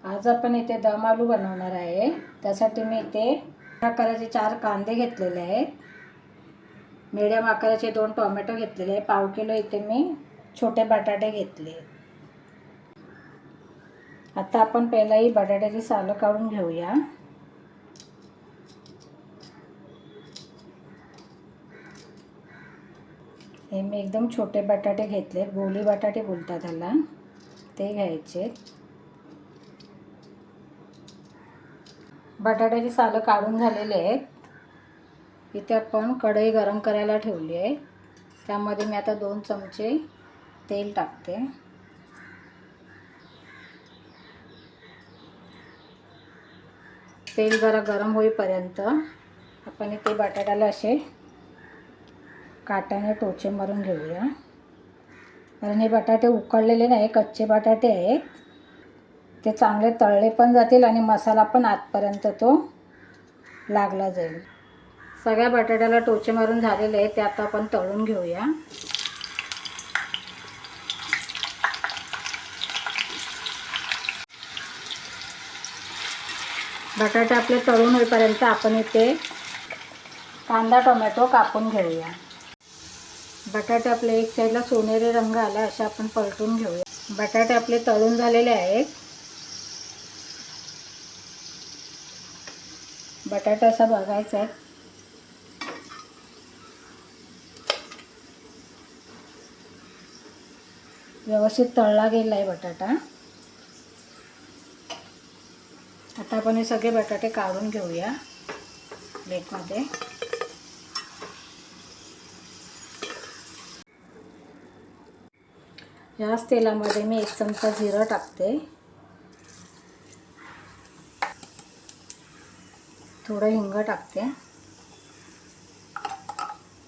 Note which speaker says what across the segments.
Speaker 1: आज आपण इथे दम आलू बनवणार आहे। त्यासाठी मी इथे आकाराचे 4 कांदे घेतलेले आहेत, मीडियम आकाराचे 2 टोमॅटो घेतलेले, पाव किलो इथे मी छोटे बटाटे घेतले। आता आपण पहिला ही बटाट्याची सालं काढून घेऊया। हे मी एकदम छोटे बटाटे घेतले, गोली बटाटे बोलतात त्याला, ते घ्यायचे। बटाट्याची सालं काढून झालेले आहेत। इथे आपण कढई गरम करायला ठेवली आहे, त्यामध्ये मी आता 2 चमचे तेल टाकते। तेल जरा गरम होईपर्यंत आपण इथे बटाट्याला असे काट्याने टोचे मारून घेऊया, कारण हे बटाटे उकडलेले नाही, कच्चे बटाटे आहेत। ते चांगले तळले पण जातील आणि मसाला पण आतपर्यंत तो लागला जाईल। सगळ्या बटाट्याला टोचे मारून झालेले आहेत, ते आता आपण तळून घेऊया। बटाटे आपले तळून होईपर्यंत आपण इथे कांदा टोमॅटो कापून घेऊया। बटाटे आपले एक साईडला सोनेरी रंग आला असे आपण परतून घेऊया। बटाटे आपले तळून झालेले आहेत। बटाटा असा बघायचा आहे, व्यवस्थित तळला गेला आहे बटाटा। आता आपण हे सगळे बटाटे काढून घेऊया प्लेटमध्ये। याच तेलामध्ये मी 1 चमचा जिरं टाकते, थोडं हिंग टाकते,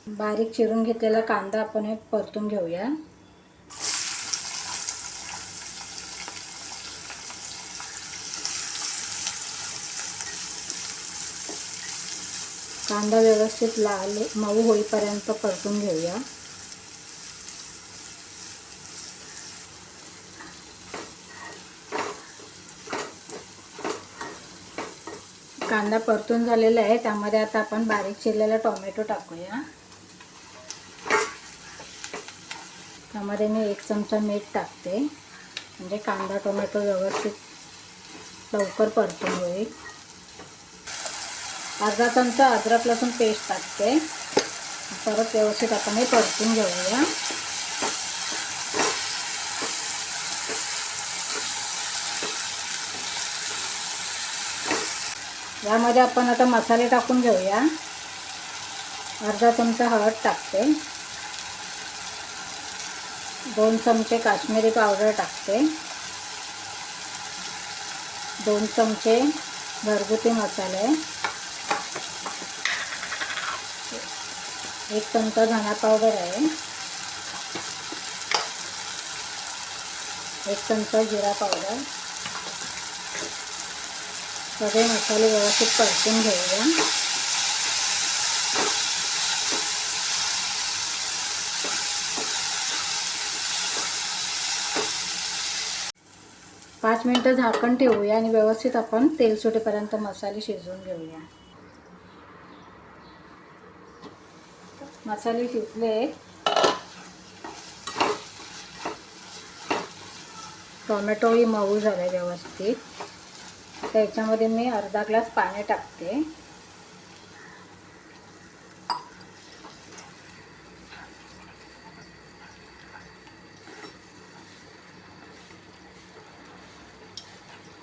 Speaker 1: बारीक चिरून घेतलेला कांदा आपण हे परतून घेऊया। कांदा व्यवस्थित लाल मऊ होईपर्यंत परतून घेऊया। कांदा परतून झालेला आहे, त्यामध्ये आता आपण बारीक चिरलेला टोमॅटो टाकूया। त्यामध्ये मी 1 चमचा मीठ टाकते, म्हणजे कांदा टोमॅटो व्यवस्थित लवकर परतून होईल। अर्धा चमचा अद्रक लसूण पेस्ट टाकते, परत व्यवस्थित आपण हे परतून घेऊया। यामध्ये आपण आता मसाले टाकून घेऊया। अर्धा चमचा हळद टाकते, 2 चमचे काश्मीरी पावडर टाकते, 2 चमचे घरगुती मसाले, 1 चमचा धना पावडर आहे, 1 चमचा जिरा पावडर। सगळे मसाले व्यवस्थित परतून घेऊया। पाच मिनिटं झाकण ठेवूया आणि व्यवस्थित आपण तेल सुटेपर्यंत मसाले शिजवून घेऊया। मसाले शिजले, टोमॅटोही मऊ झाले व्यवस्थित। त्याच्यामध्ये मी अर्धा ग्लास पाणी टाकते,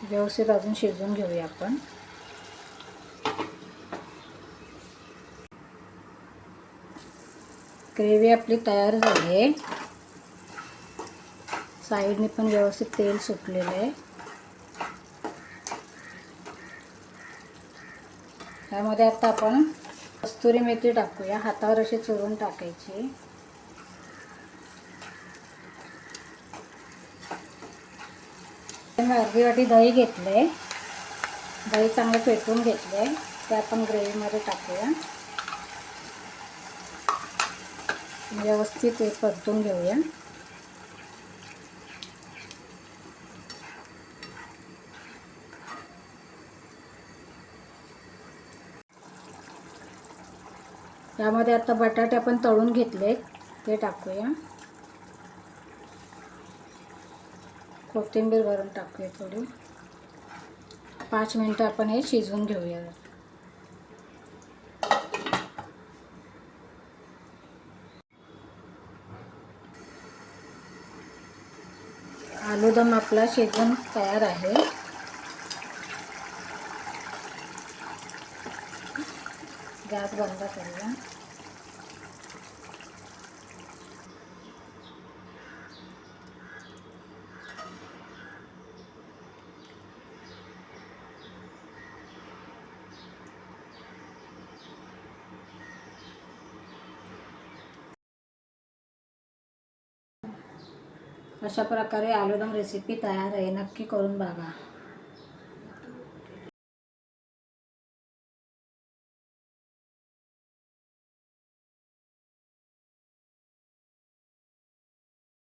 Speaker 1: व्यवस्थित अजून शिजवून घेऊया आपण। ग्रेव्ही आपली तयार झाली आहे, साईडने पण व्यवस्थित तेल सुटलेलं आहे। त्यामध्ये आता आपण कस्तुरी मेथी टाकूया, हातावर अशी चुरून टाकायची। मी अर्धी वाटी दही घेतले, दही चांगलं फेटून घेतले, ते आपण ग्रेव्हीमध्ये टाकूया। व्यवस्थित ते परतून घेऊया। यामध्ये आता बटाटे आपण तळून घेतलेत ते टाकूया. कोथिंबीर भरून टाकूया थोडी. 5 मिनटं आपण हे शिजवून घेऊया. आलूदम आपला शिजवून तयार आहे. गॅस बंद करूया. अशा प्रकारे आलूदम रेसिपी तयार आहे. नक्की करून बघा.